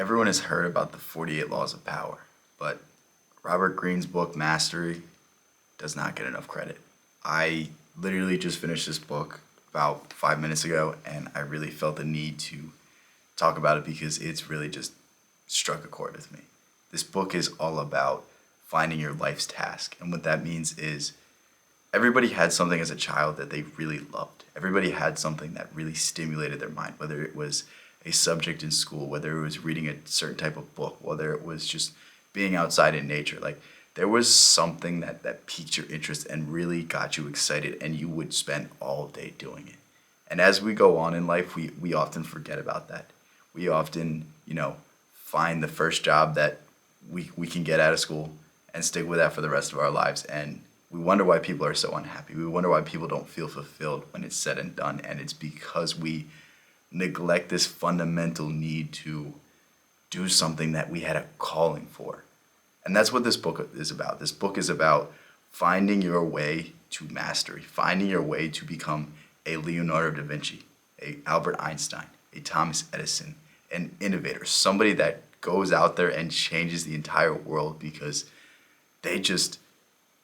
Everyone has heard about the 48 Laws of Power, but Robert Greene's book, Mastery, does not get enough credit. I literally just finished this book about 5 minutes ago, and I really felt the need to talk about it because it's really just struck a chord with me. This book is all about finding your life's task, and what that means is everybody had something as a child that they really loved. Everybody had something that really stimulated their mind, whether it was a subject in school, whether it was reading a certain type of book, whether it was just being outside in nature. Like there was something that piqued your interest and really got you excited, and you would spend all day doing it. And as we go on in life, we often forget about that. We often, find the first job that we can get out of school and stick with that for the rest of our lives. And we wonder why people are so unhappy. We wonder why people don't feel fulfilled when it's said and done. And it's because we neglect this fundamental need to do something that we had a calling for. And that's what this book is about. This book is about finding your way to mastery, finding your way to become a Leonardo da Vinci, a Albert Einstein, a Thomas Edison, an innovator, somebody that goes out there and changes the entire world because they just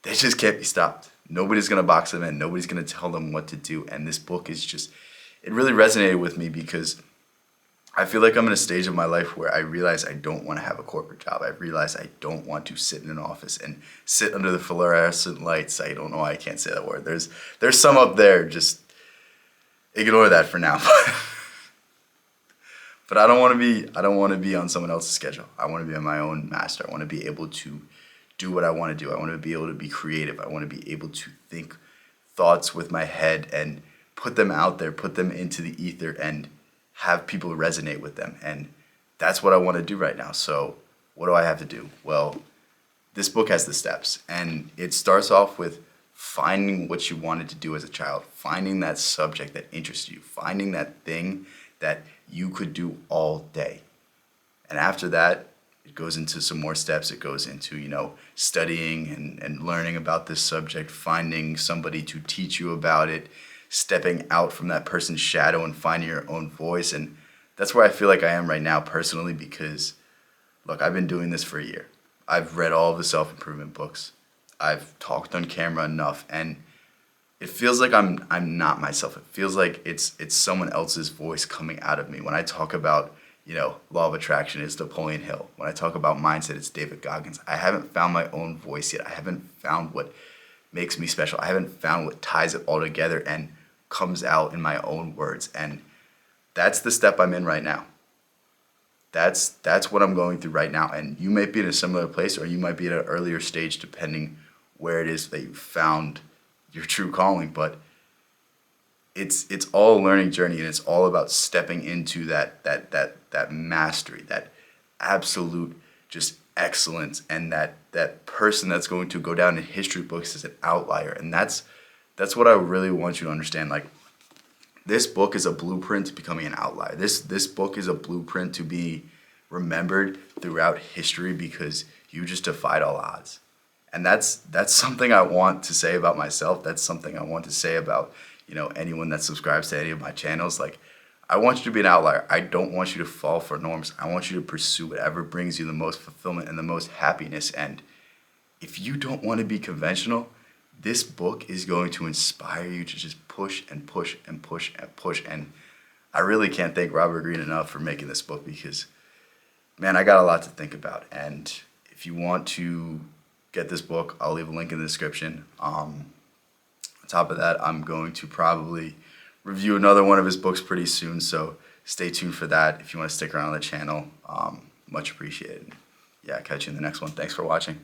can't be stopped. Nobody's going to box them in. Nobody's going to tell them what to do. And this book is just, it really resonated with me because I feel like I'm in a stage of my life where I realize I don't want to have a corporate job. I realize I don't want to sit in an office and sit under the fluorescent lights. I don't know why I can't say that word. There's some up there. Just ignore that for now. But I don't want to be on someone else's schedule. I want to be on my own master. I want to be able to do what I want to do. I want to be able to be creative. I want to be able to think thoughts with my head and put them out there, put them into the ether, and have people resonate with them. And that's what I want to do right now. So what do I have to do? Well, this book has the steps, and it starts off with finding what you wanted to do as a child, finding that subject that interests you, finding that thing that you could do all day. And after that, it goes into some more steps. It goes into, studying and learning about this subject, finding somebody to teach you about it, stepping out from that person's shadow and finding your own voice. And that's where I feel like I am right now personally because, look, I've been doing this for a year. I've read all of the self-improvement books. I've talked on camera enough, and it feels like I'm not myself. It feels like it's someone else's voice coming out of me. When I talk about, law of attraction, it's Napoleon Hill. When I talk about mindset, it's David Goggins. I haven't found my own voice yet. I haven't found what makes me special. I haven't found what ties it all together and comes out in my own words. And that's the step I'm in right now. That's what I'm going through right now. And you might be in a similar place, or you might be at an earlier stage, depending where it is that you found your true calling. But it's all a learning journey, and it's all about stepping into that mastery, that absolute just excellence, and that person that's going to go down in history books as an outlier. And that's what I really want you to understand. Like, this book is a blueprint to becoming an outlier. This book is a blueprint to be remembered throughout history because you just defied all odds. And that's something I want to say about myself. That's something I want to say about, anyone that subscribes to any of my channels. Like, I want you to be an outlier. I don't want you to fall for norms. I want you to pursue whatever brings you the most fulfillment and the most happiness. And if you don't want to be conventional, this book is going to inspire you to just push and push and push and push. And I really can't thank Robert Greene enough for making this book because, man, I got a lot to think about. And if you want to get this book, I'll leave a link in the description. On top of that, I'm going to probably review another one of his books pretty soon, so stay tuned for that. If you want to stick around on the channel, much appreciated. Yeah, catch you in the next one. Thanks for watching.